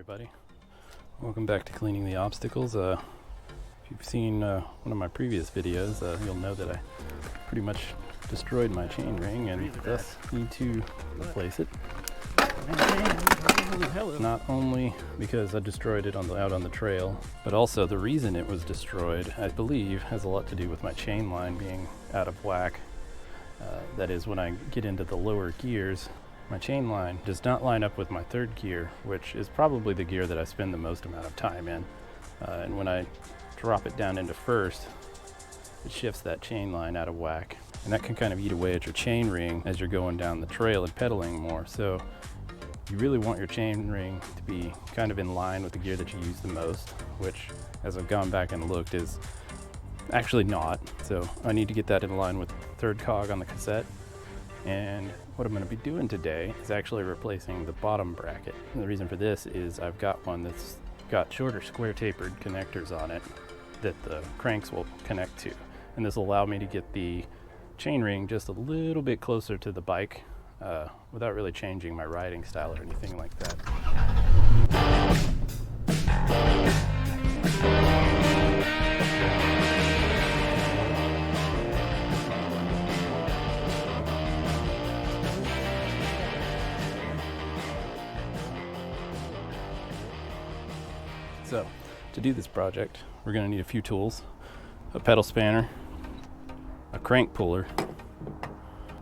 everybody. Welcome back to Cleaning the Obstacles. If you've seen one of my previous videos, you'll know that I pretty much destroyed my chain ring and thus need to replace it. Not only because I destroyed it out on the trail, but also the reason it was destroyed, I believe, has a lot to do with my chain line being out of whack. That is, when I get into the lower gears, my chain line does not line up with my third gear, which is probably the gear that I spend the most amount of time in. And when I drop it down into first, it shifts that chain line out of whack. And that can kind of eat away at your chain ring as you're going down the trail and pedaling more. So you really want your chain ring to be kind of in line with the gear that you use the most, which, as I've gone back and looked, is actually not. So I need to get that in line with the third cog on the cassette. And what I'm going to be doing today is actually replacing the bottom bracket. And the reason for this is I've got one that's got shorter square tapered connectors on it that the cranks will connect to. And this will allow me to get the chain ring just a little bit closer to the bike without really changing my riding style or anything like that. So, to do this project, we're going to need a few tools: a pedal spanner, a crank puller,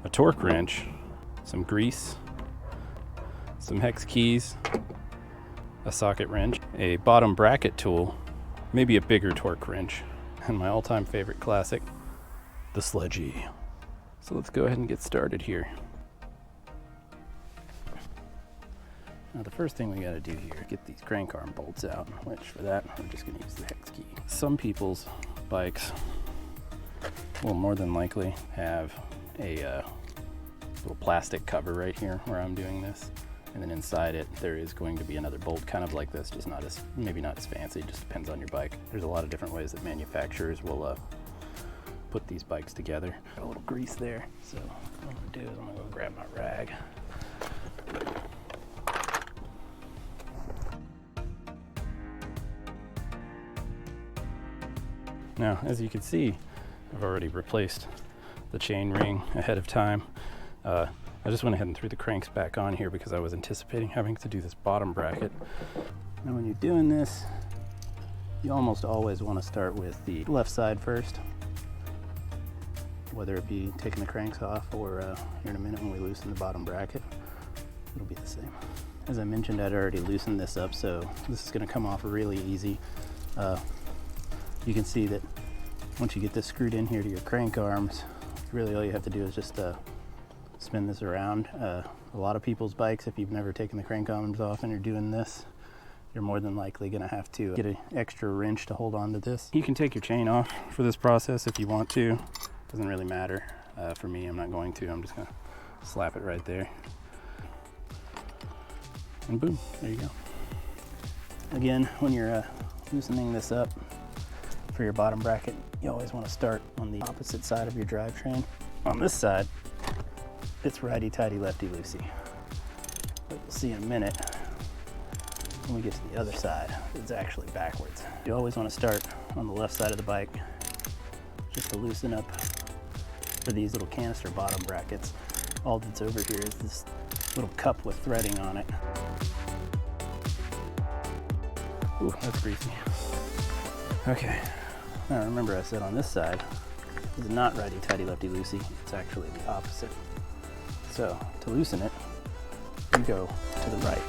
a torque wrench, some grease, some hex keys, a socket wrench, a bottom bracket tool, maybe a bigger torque wrench, and my all-time favorite classic, the sledgy. So let's go ahead and get started here. Now the first thing we got to do here is get these crank arm bolts out, which for that I'm just going to use the hex key. Some people's bikes will more than likely have a little plastic cover right here where I'm doing this, and then inside it there is going to be another bolt kind of like this, just maybe not as fancy. It just depends on your bike. There's a lot of different ways that manufacturers will put these bikes together. Got a little grease there, so what I'm going to do is I'm going to go grab my rag. Now, as you can see, I've already replaced the chain ring ahead of time. I just went ahead and threw the cranks back on here because I was anticipating having to do this bottom bracket. Now, when you're doing this, you almost always want to start with the left side first, whether it be taking the cranks off or here in a minute when we loosen the bottom bracket, it'll be the same. As I mentioned, I'd already loosened this up, so this is going to come off really easy. You can see that once you get this screwed in here to your crank arms, really all you have to do is just spin this around. A lot of people's bikes, if you've never taken the crank arms off and you're doing this, you're more than likely going to have to get an extra wrench to hold on to this. You can take your chain off for this process if you want to. Doesn't really matter. For me, I'm not going to. I'm just going to slap it right there. And boom, there you go. Again, when you're loosening this up for your bottom bracket, you always want to start on the opposite side of your drivetrain. On this side, it's righty-tighty, lefty-loosey. But you'll see in a minute, when we get to the other side, it's actually backwards. You always want to start on the left side of the bike, just to loosen up for these little canister bottom brackets. All that's over here is this little cup with threading on it. Ooh, that's greasy. Okay. Now remember, I said on this side is not righty-tighty, lefty-loosey. It's actually the opposite. So to loosen it, you go to the right.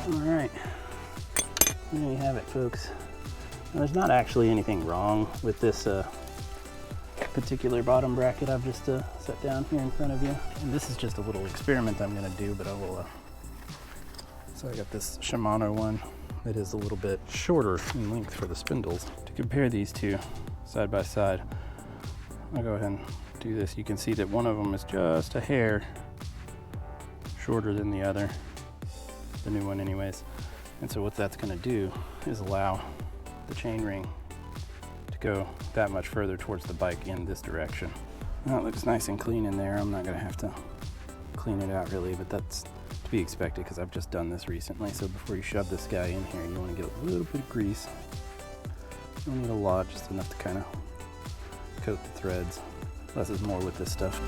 All right, there you have it, folks. Now, there's not actually anything wrong with this particular bottom bracket I've just set down here in front of you. And this is just a little experiment I'm going to do, but I will. So I got this Shimano one that is a little bit shorter in length for the spindles. To compare these two side by side, I'll go ahead and do this. You can see that one of them is just a hair shorter than the other, the new one anyways. And so what that's going to do is allow the chain ring to go that much further towards the bike in this direction. Now it looks nice and clean in there. I'm not gonna have to clean it out really, but that's to be expected because I've just done this recently. So before you shove this guy in here, you wanna get a little bit of grease. You don't need a lot, just enough to kind of coat the threads. Less is more with this stuff.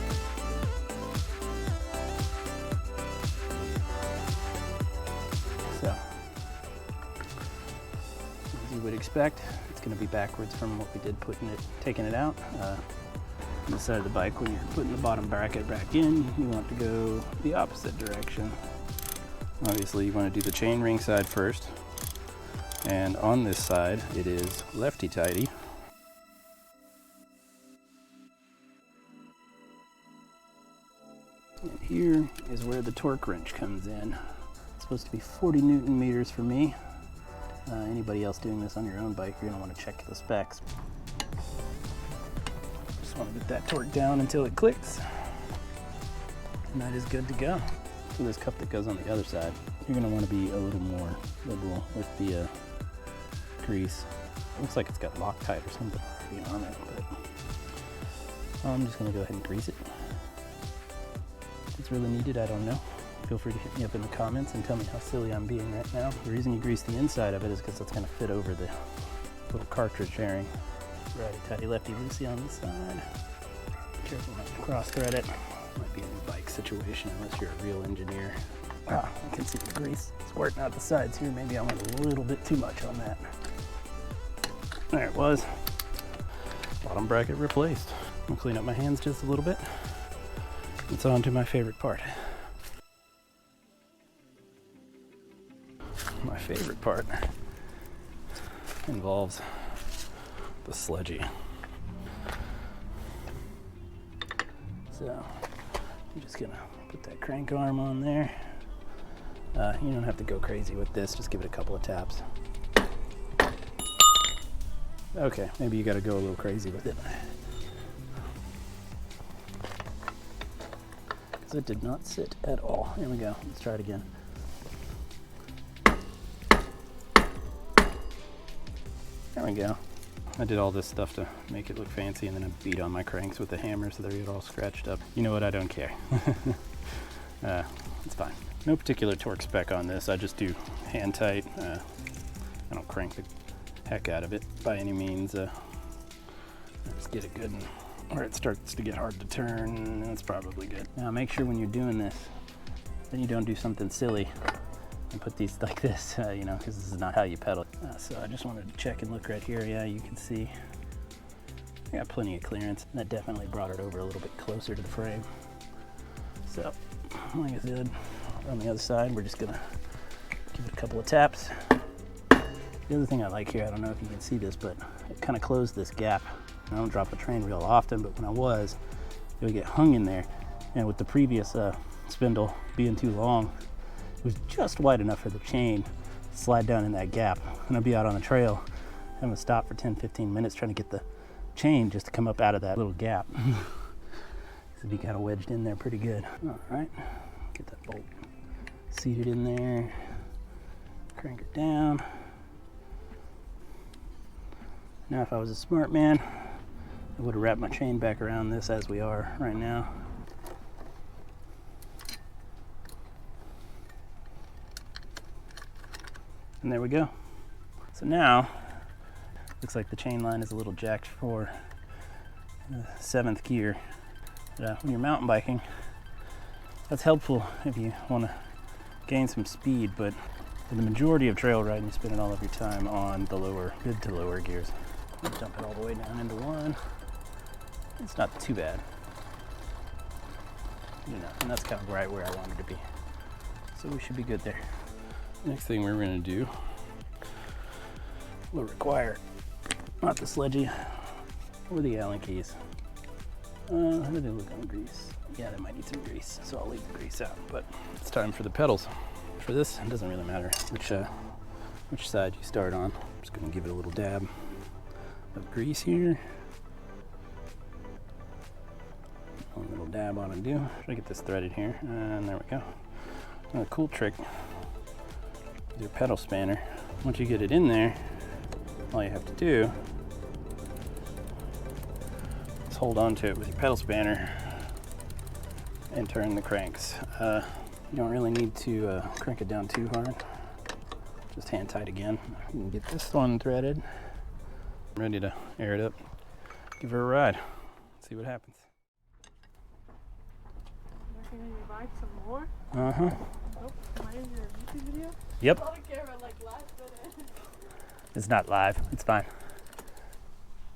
So, as you would expect, it's going to be backwards from what we did taking it out. On the side of the bike, when you're putting the bottom bracket back in, you want to go the opposite direction. Obviously, you want to do the chain ring side first. And on this side, it is lefty-tighty. And here is where the torque wrench comes in. It's supposed to be 40 Newton meters for me. Anybody else doing this on your own bike, you're going to want to check the specs. Just want to get that torque down until it clicks. And that is good to go. So this cup that goes on the other side, you're going to want to be a little more liberal with the grease. Looks like it's got Loctite or something already on it, but I'm just going to go ahead and grease it. If it's really needed, I don't know. Feel free to hit me up in the comments and tell me how silly I'm being right now. The reason you grease the inside of it is because it's going to fit over the little cartridge fairing. Righty-tighty, lefty-loosey on this side. Careful not to cross-thread it. Might be a new bike situation unless you're a real engineer. I can see the grease squirting out the sides here. Maybe I went a little bit too much on that. There it was. Bottom bracket replaced. I'll clean up my hands just a little bit. It's on to my favorite part. My favorite part involves the sledgy. So I'm just gonna put that crank arm on there. You don't have to go crazy with this, just give it a couple of taps. Okay, maybe you gotta go a little crazy with it. Because it did not sit at all. Here we go, let's try it again. There we go. I did all this stuff to make it look fancy, and then I beat on my cranks with the hammer so they get all scratched up. You know what, I don't care. It's fine. No particular torque spec on this, I just do hand tight. I don't crank the heck out of it by any means. I just get it good and where it starts to get hard to turn, that's probably good. Now make sure when you're doing this, then you don't do something silly and put these like this, you know, because this is not how you pedal. So I just wanted to check and look right here. Yeah, you can see I got plenty of clearance. That definitely brought it over a little bit closer to the frame. So, like I said, on the other side, we're just gonna give it a couple of taps. The other thing I like here, I don't know if you can see this, but it kind of closed this gap. I don't drop a train real often, but when I was, it would get hung in there. And with the previous spindle being too long, it was just wide enough for the chain to slide down in that gap. And I'd be out on the trail, having to stop for 10-15 minutes trying to get the chain just to come up out of that little gap. So be kind of wedged in there pretty good. All right, get that bolt seated in there, crank it down. Now if I was a smart man, I would have wrapped my chain back around this as we are right now. And there we go. So now, looks like the chain line is a little jacked for the 7th gear. But, when you're mountain biking, that's helpful if you want to gain some speed, but for the majority of trail riding, you're spending all of your time on the mid to lower gears. Dump it all the way down into one. It's not too bad. You know, and that's kind of right where I wanted to be. So we should be good there. Next thing we're going to do will require not the sledgy or the Allen keys. How do they look on grease? Yeah, they might need some grease, so I'll leave the grease out. But it's time for the pedals. For this, it doesn't really matter which side you start on. I'm just going to give it a little dab of grease here. One little dab on and do. Try to get this threaded here, and there we go. Another cool trick with your pedal spanner. Once you get it in there, all you have to do hold on to it with your pedal spanner and turn the cranks. You don't really need to crank it down too hard. Just hand tight again. You can get this one threaded. I'm ready to air it up. Give her a ride. See what happens. Can you buy some more? Uh-huh. Oh, am I in your YouTube video? Yep. I don't care about like last minute. It's not live. It's fine.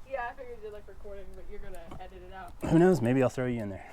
Yeah, I figured you did like recording, but you're gonna edit it out. Who knows? Maybe I'll throw you in there.